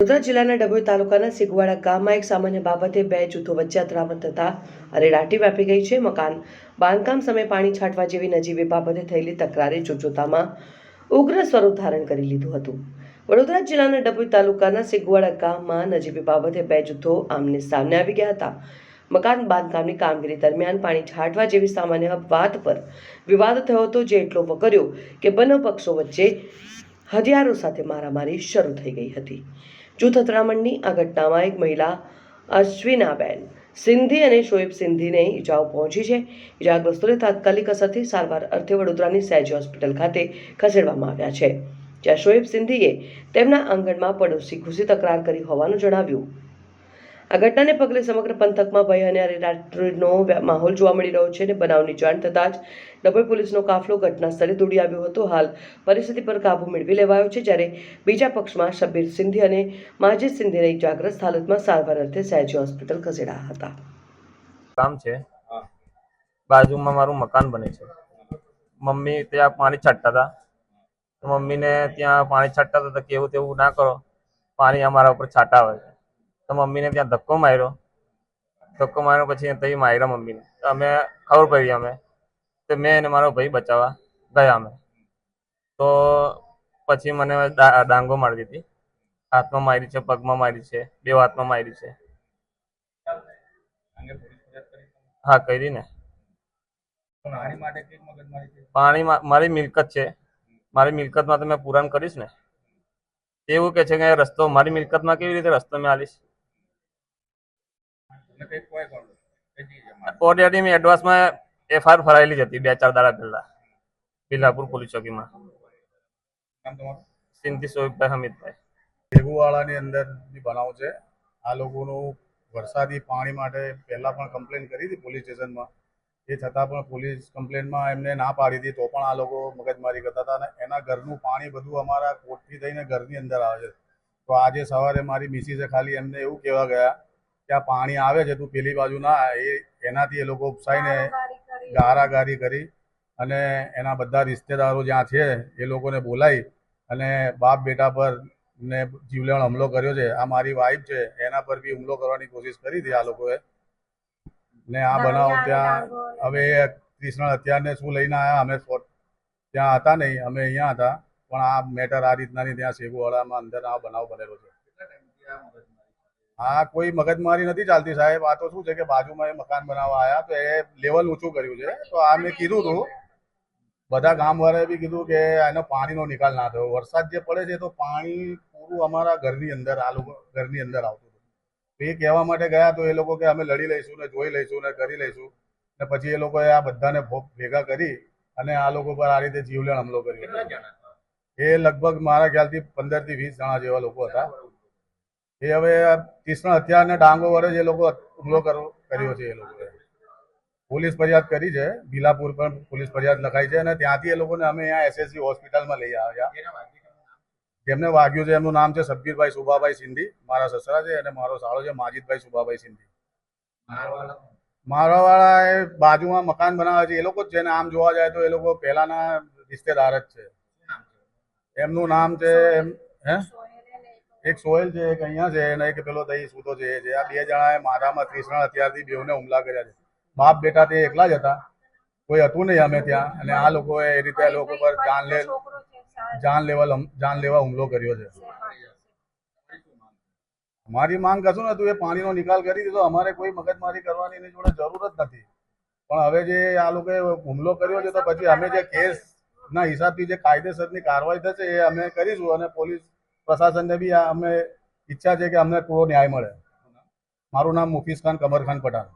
વડોદરા જિલ્લાના ડભોઈ તાલુકાના સિગવાડા ગામમાં એક સામાન્ય બાબતે બે જૂથો વચ્ચે અથડામણ થતા અરેરાટી વ્યાપી ગઈ છે. મકાન બાંધકામ સમયે પાણી છાંટવા જેવી નજીવી બાબતે થયેલી તકરારે જોતજોતામાં ઉગ્ર સ્વરૂપ ધારણ કરી લીધું હતું. વડોદરા જિલ્લાના ડભોઈ તાલુકાના સિગવાડા ગામમાં નજીવી બાબતે બે જૂથો આમને સામને આવી ગયા હતા. મકાન બાંધકામની કામગીરી દરમિયાન પાણી છાંટવા જેવી સામાન્ય વાત પર વિવાદ થયો હતો, જે એટલો વકર્યો કે બંને પક્ષો વચ્ચે હથિયારો સાથે મારામારી શરૂ થઈ ગઈ હતી. જૂથ અથડામણની આ ઘટનામાં એક મહિલા અશ્વિનાબેન સિંધી અને શોએબ સિંધીને ઈજાઓ પહોંચી છે. ઈજાગ્રસ્તોને તાત્કાલિક અસરથી સારવાર અર્થે વડોદરાની સયાજી હોસ્પિટલ ખાતે ખસેડવામાં આવ્યા છે, જ્યાં શોએબ સિંધીએ તેમના આંગણમાં પડોશી ઘૂસી તકરાર કરી હોવાનું જણાવ્યું. આ ઘટનાને પગલે સમગ્ર પંથકમાં ભય અને અરેરાટીનો માહોલ જોવા મળી રહ્યો છે અને બનાવની જાણ થતાં જ ડભોઈ પોલીસનો કાફલો ઘટના સ્થળે દોડી આવ્યો હતો. હાલ પરિસ્થિતિ પર કાબુ મેળવી લેવાયો છે, જ્યારે બીજા પક્ષમાં શબ્બીર સિંધી અને માજીદ સિંધીને ઇજાગ્રસ્ત હાલતમાં સારવાર અર્થે સયાજી હોસ્પિટલ ખસેડાયા હતા. કામ છે, બાજુમાં મારું મકાન બને છે. મમ્મી ત્યાં પાણી છાંટતા હતા. મમ્મીને ત્યાં પાણી છાંટતા હતા તો કેવું તેવું ના કરો, પાણી અમારા ઉપર છાંટા આવે છે. તો મમ્મીને ત્યાં ધક્કો માર્યો પછી તઈ માર્યા મમ્મીને. તો અમે ખબર પડી તો મેં અને મારો ભાઈ બચાવવા ગયા અમે. તો પછી મને ડાંગો મારી દીધી. હાથમાં મારી છે, પગમાં મારી છે, બે હાથમાં મારી છે. હા, કરી ને. પાણી મારી મિલકત છે, મારી મિલકતમાં તો મેં પુરાણ કરીશ ને. એવું કે છે કે રસ્તો મારી મિલકતમાં કેવી રીતે રસ્તો મેં આલીશ? ઓલરેડી મેં એડવાન્સમાં એફઆઈઆર ફરાયેલી જ હતી 2-4 દાડા પહેલા બિલાપુર પોલીસ ચોકીમાં. સિંધી સોહિબભાઈ હમીદભાઈ. સિગવાડાની અંદર બનાવ છે. આ લોકોનું વરસાદી પાણી માટે પહેલાં પણ કમ્પ્લેન કરી હતી પોલીસ સ્ટેશનમાં. એ છતાં પણ પોલીસ કમ્પ્લેનમાં એમને ના પાડી હતી, તો પણ આ લોકો મગજમારી કરતા હતા અને એના ઘરનું પાણી બધું અમારા કોર્ટથી થઈને ઘરની અંદર આવે છે. તો આજે સવારે મારી મિસીસે ખાલી એમને એવું કહેવા ગયા કે આ પાણી આવે છે, તું પેલી બાજુ ના. એનાથી એ લોકો ઉપસાઈને ગારાગારી કરી અને એના બધા રિશ્તેદારો જ્યાં છે એ લોકોને બોલાવી અને બાપ બેટા પર ને જીવલેણ હુમલો કર્યો છે. આ મારી વાઈફ છે, એના પર બી હુમલો કરવાની કોશિશ કરી હતી આ લોકોએ. ને આ બનાવ ત્યાં હવે કૃષ્ણ હત્યાને શું લઈને આવ્યા, અમે ત્યાં હતા નહીં, અમે અહીંયા હતા. પણ આ મેટર આ રીતનાની ત્યાં સિગવાડામાં અંદર આ બનાવ બનેલો છે. હા, કોઈ મગજમારી નથી ચાલતી સાહેબ. આ તો શું છે કે બાજુમાં એ મકાન બનાવવા આવ્યા તો એ લેવલ ઊંચું કર્યું છે. તો આ મેં કીધું હતું, બધા ગામવાળાએ બી કીધું કે એનો પાણીનો નિકાલ ના થયો. વરસાદ જે પડે છે તો પાણી પૂરું અમારા ઘરની અંદર આ લોકો ઘરની અંદર આવતું હતું. એ કહેવા માટે ગયા તો એ લોકો કે અમે લડી લઈશું ને જોઈ લઈશું ને કરી લઈશું. ને પછી એ લોકોએ આ બધાને ભેગા કરી અને આ લોકો પર આ રીતે જીવલેણ હુમલો કર્યો. એ લગભગ મારા ખ્યાલથી 15 થી 20 જણા જેવા લોકો હતા. એ હવે કૃષ્ણ હત્યા અને ડાંગો વડે જ એ લોકો હુમલો કર્યો છે. એ લોકોએ પોલીસ ફરિયાદ કરી છે, બિલાપુર પણ પોલીસ ફરિયાદ લખાઈ છે અને ત્યાંથી એ લોકોને અમે અહીંયા એસએસસી હોસ્પિટલમાં લઈ આવ્યા. જેમને વાગ્યું છે એમનું નામ છે શબ્બીરભાઈ સુભાભાઈ સિંધી, મારા સસરા છે, અને મારો સાળો છે માજીદભાઈ સુભાભાઈ સિંધી. મારવાવાળા એ બાજુમાં મકાન બનાવે છે એ લોકો જ છે ને. આમ જોવા જાય તો એ લોકો પહેલાના રિશ્તેદાર જ છે. એમનું નામ છે એક સોહેલ છે, એક અહીંયા છે અને એક પેલો દહીં સૂતો છે. આ બે જણાએ મારામાં કૃષ્ણ હત્યાથી બેઉને હુમલા કર્યા છે. બાપ બેટા તે એકલા જ હતા, કોઈ હતું નહીં અમે ત્યાં. અને આ લોકોએ એ રીતે લોકો પર જાન લેવા હુમલો કર્યો છે. અમારી માંગ કશું નતું, એ પાણીનો નિકાલ કરી દીધો. અમારે કોઈ મગજમારી કરવાની એની જોડે જરૂર જ નથી. પણ હવે જે આ લોકોએ હુમલો કર્યો છે તો પછી અમે જે કેસના હિસાબથી જે કાયદેસરની કાર્યવાહી થશે એ અમે કરીશું. અને પોલીસ પ્રશાસનને બી અમે ઈચ્છા છે કે અમને પૂરો ન્યાય મળે. મારું નામ મુફીસ ખાન કમર ખાન પઠાણ.